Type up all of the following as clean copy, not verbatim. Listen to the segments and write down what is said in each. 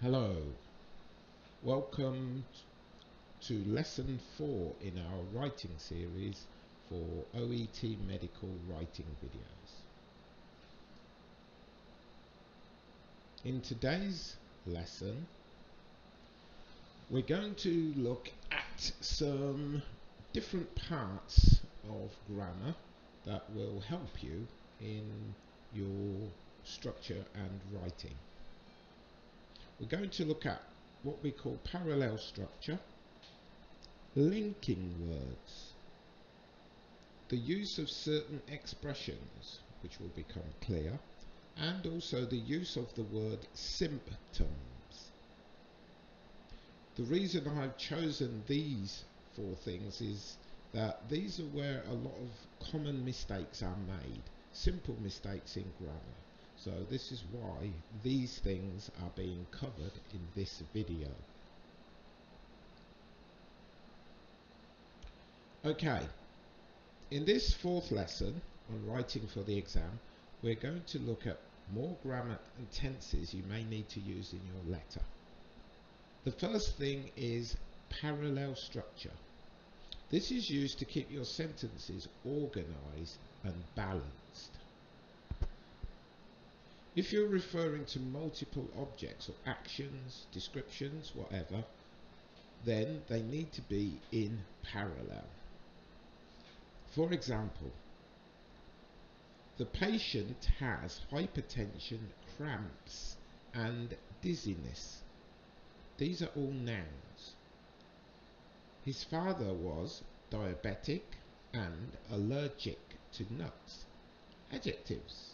Hello, welcome to lesson 4 in our writing series for OET medical writing videos. In today's lesson, we're going to look at some different parts of grammar that will help you in your structure and writing. We're going to look at what we call parallel structure, linking words, the use of certain expressions which will become clear, and also the use of the word symptoms. The reason I've chosen these 4 things is that these are where a lot of common mistakes are made, simple mistakes in grammar. So this is why these things are being covered in this video. Okay, in this 4th lesson on writing for the exam, we're going to look at more grammar and tenses you may need to use in your letter. The first thing is parallel structure. This is used to keep your sentences organized and balanced. If you're referring to multiple objects or actions, descriptions, whatever, then they need to be in parallel. For example, the patient has hypertension, cramps, and dizziness. These are all nouns. His father was diabetic and allergic to nuts. Adjectives.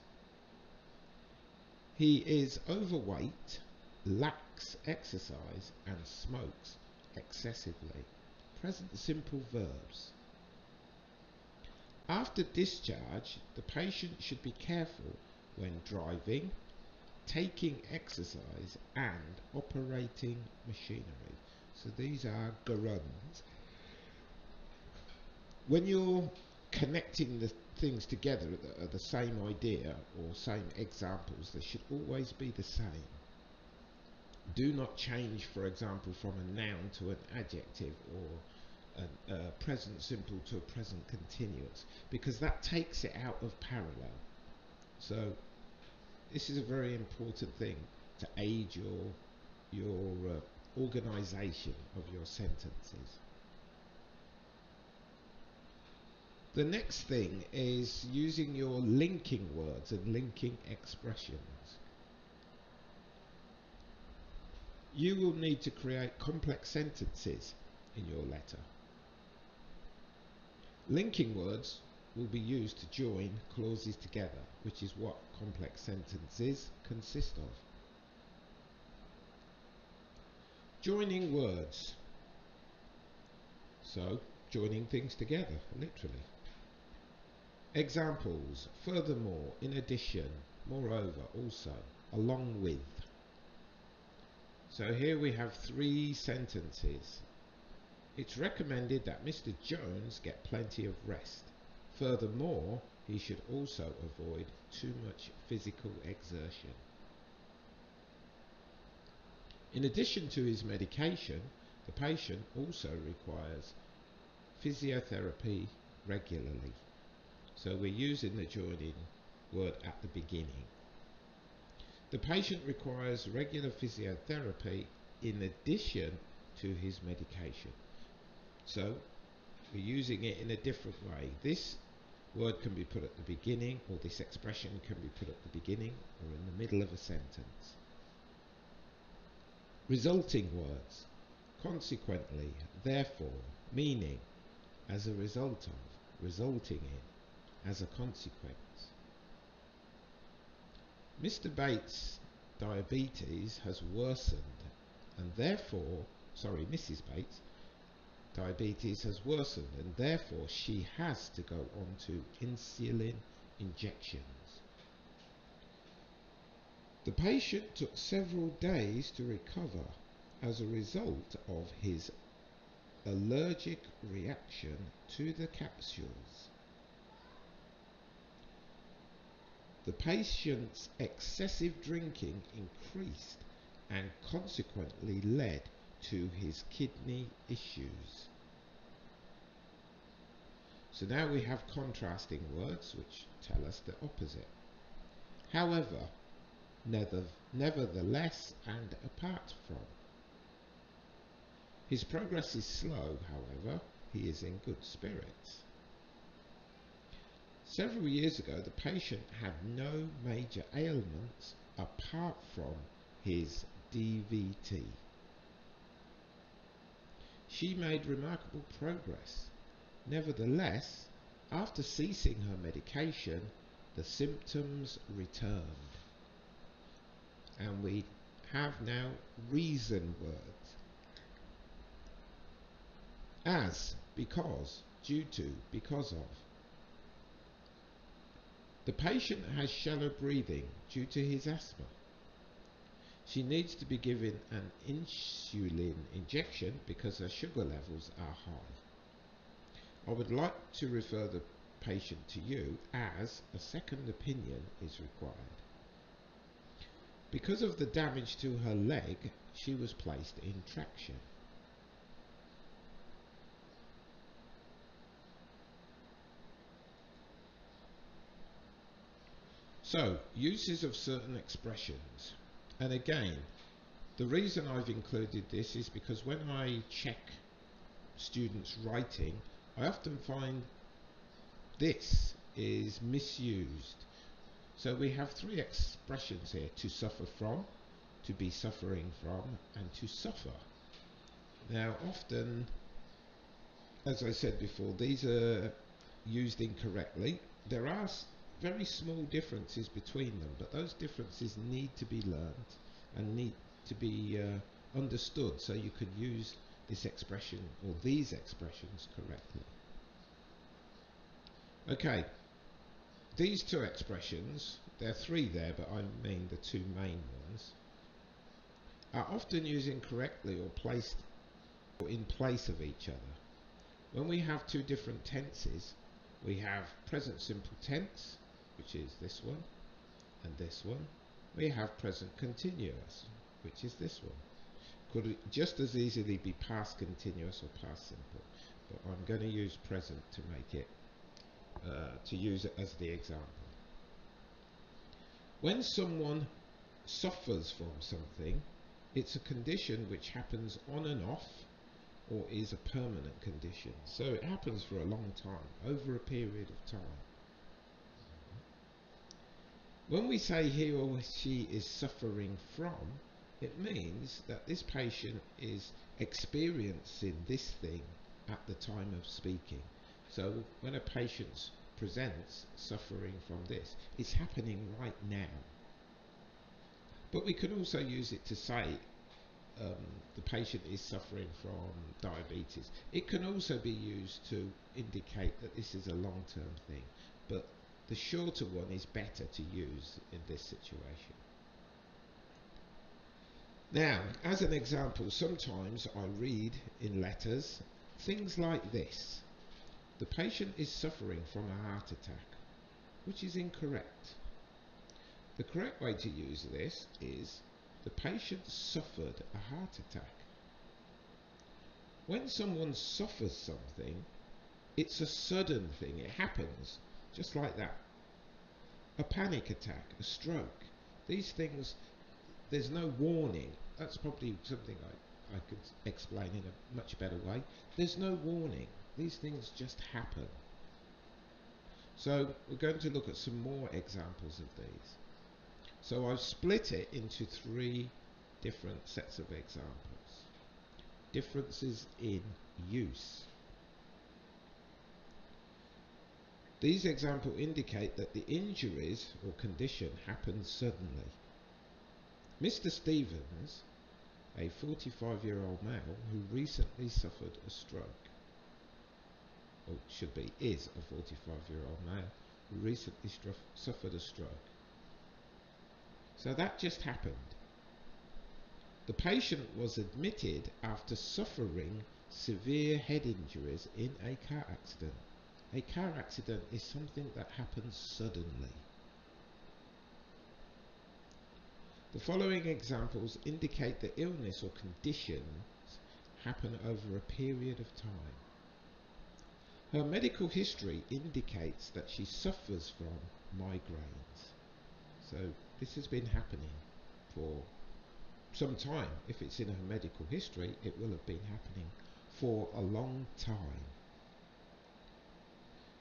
He is overweight, lacks exercise, and smokes excessively. Present simple verbs. After discharge, the patient should be careful when driving, taking exercise, and operating machinery. So these are gerunds. When you're connecting the things together that are the same idea or same examples, they should always be the same. Do not change, for example, from a noun to an adjective or a present simple to a present continuous, because that takes it out of parallel. So this is a very important thing to aid your organization of your sentences. The next thing is using your linking words and linking expressions. You will need to create complex sentences in your letter. Linking words will be used to join clauses together, which is what complex sentences consist of. Joining words. So, joining things together, literally. Examples: furthermore, in addition, moreover, also, along with. So here we have 3 sentences. It's recommended that Mr. Jones get plenty of rest. Furthermore, he should also avoid too much physical exertion. In addition to his medication, the patient also requires physiotherapy regularly. So we're using the joining word at the beginning. The patient requires regular physiotherapy in addition to his medication. So we're using it in a different way. This word can be put at the beginning, or this expression can be put at the beginning or in the middle of a sentence. Resulting words. Consequently, therefore, meaning, as a result of, resulting in, as a consequence. Mr. Bates' diabetes has worsened, and therefore, Mrs. Bates' diabetes has worsened, and therefore she has to go on to insulin injections. The patient took several days to recover as a result of his allergic reaction to the capsules. The patient's excessive drinking increased and consequently led to his kidney issues. So now we have contrasting words which tell us the opposite. However, nevertheless, and apart from. His progress is slow, however, he is in good spirits. Several years ago, the patient had no major ailments apart from his DVT. She made remarkable progress. Nevertheless, after ceasing her medication, the symptoms returned. And we have now reason words. As, because, due to, because of. The patient has shallow breathing due to his asthma. She needs to be given an insulin injection because her sugar levels are high. I would like to refer the patient to you as a second opinion is required. Because of the damage to her leg, she was placed in traction. So, uses of certain expressions. And again, the reason I've included this is because when I check students' writing, I often find this is misused. So we have three expressions here: to suffer from, to be suffering from, and to suffer. Now often, as I said before, these are used incorrectly. There are very small differences between them, but those differences need to be learnt and need to be understood so you can use this expression or these expressions correctly. Okay, these two expressions, there are three there, but I mean the two main ones, are often used incorrectly or placed in place of each other. When we have two different tenses, we have present simple tense, which is this one, and this one. We have present continuous, which is this one. Could just as easily be past continuous or past simple, but I'm going to use present to make it, to use it as the example. When someone suffers from something, it's a condition which happens on and off, or is a permanent condition. So it happens for a long time, over a period of time. When we say he or she is suffering from, it means that this patient is experiencing this thing at the time of speaking. So when a patient presents suffering from this, it's happening right now. But we can also use it to say the patient is suffering from diabetes. It can also be used to indicate that this is a long-term thing, but the shorter one is better to use in this situation. Now, as an example, sometimes I read in letters things like this: the patient is suffering from a heart attack, which is incorrect. The correct way to use this is the patient suffered a heart attack. When someone suffers something, it's a sudden thing. It happens just like that. A panic attack, a stroke, these things, there's no warning. That's probably something I could explain in a much better way. There's no warning. These things just happen. So we're going to look at some more examples of these. So I've split it into three different sets of examples. Differences in use. These examples indicate that the injuries or condition happens suddenly. Mr. Stevens, a 45-year-old male who recently suffered a stroke, or should be, is a 45-year-old male who recently suffered a stroke. So that just happened. The patient was admitted after suffering severe head injuries in a car accident. A car accident is something that happens suddenly. The following examples indicate the illness or conditions happen over a period of time. Her medical history indicates that she suffers from migraines. So this has been happening for some time. If it's in her medical history, it will have been happening for a long time.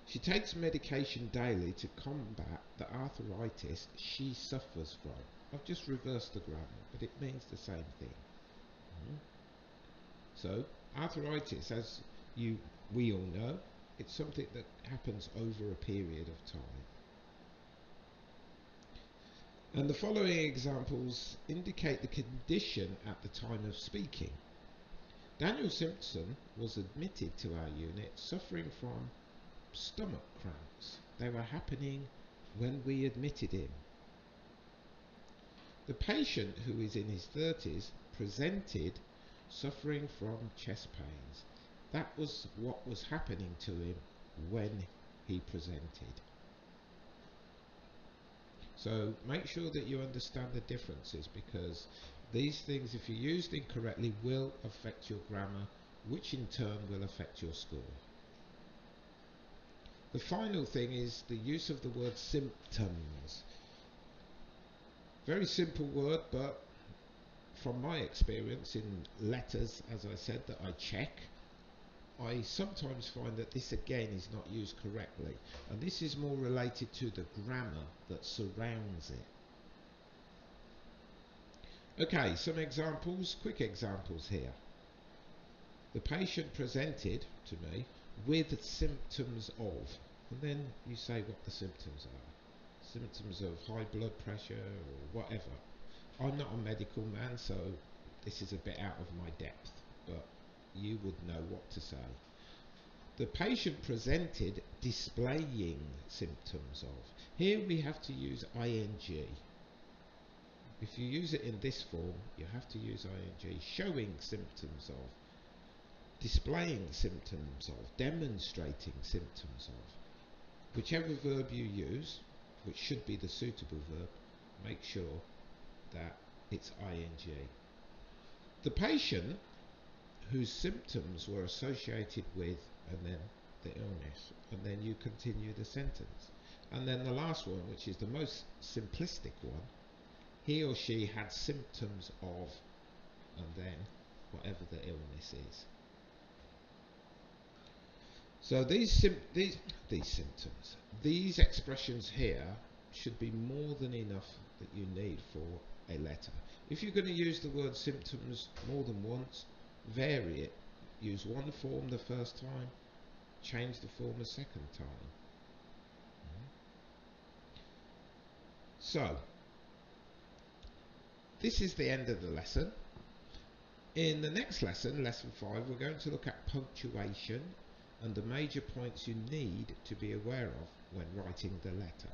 She takes medication daily to combat the arthritis she suffers from. I've just reversed the grammar, but it means the same thing. So, arthritis, as we all know, it's something that happens over a period of time. And the following examples indicate the condition at the time of speaking. Daniel Simpson was admitted to our unit suffering from stomach cramps. They were happening when we admitted him. The patient, who is in his 30s, presented suffering from chest pains. That was what was happening to him when he presented. So make sure that you understand the differences, because these things, if you used incorrectly, will affect your grammar, which in turn will affect your score. The final thing is the use of the word symptoms. Very simple word, but from my experience in letters, as I said, that I check, I sometimes find that this again is not used correctly, and this is more related to the grammar that surrounds it. Okay, some examples, quick examples here. The patient presented to me with symptoms of, and then you say what the symptoms are. Symptoms of high blood pressure or whatever. I'm not a medical man, so this is a bit out of my depth, but you would know what to say. The patient presented displaying symptoms of. Here we have to use ing. If you use it in this form, you have to use ing. Showing symptoms of, displaying symptoms of, demonstrating symptoms of. Whichever verb you use, which should be the suitable verb, make sure that it's ing. The patient whose symptoms were associated with, and then the illness, and then you continue the sentence. And then the last one, which is the most simplistic one, he or she had symptoms of, and then whatever the illness is. So these symptoms, these expressions here should be more than enough that you need for a letter. If you're going to use the word symptoms more than once, vary it. Use one form the first time, change the form a second time. So, this is the end of the lesson. In the next lesson, lesson 5, we're going to look at punctuation and the major points you need to be aware of when writing the letter.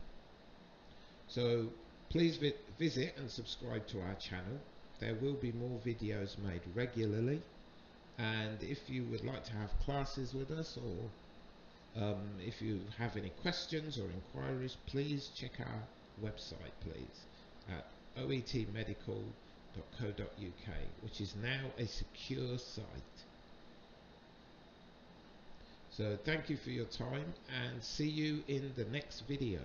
So please visit and subscribe to our channel. There will be more videos made regularly, and if you would like to have classes with us, or if you have any questions or inquiries, please check our website please at oetmedical.co.uk, which is now a secure site. So thank you for your time, and see you in the next video.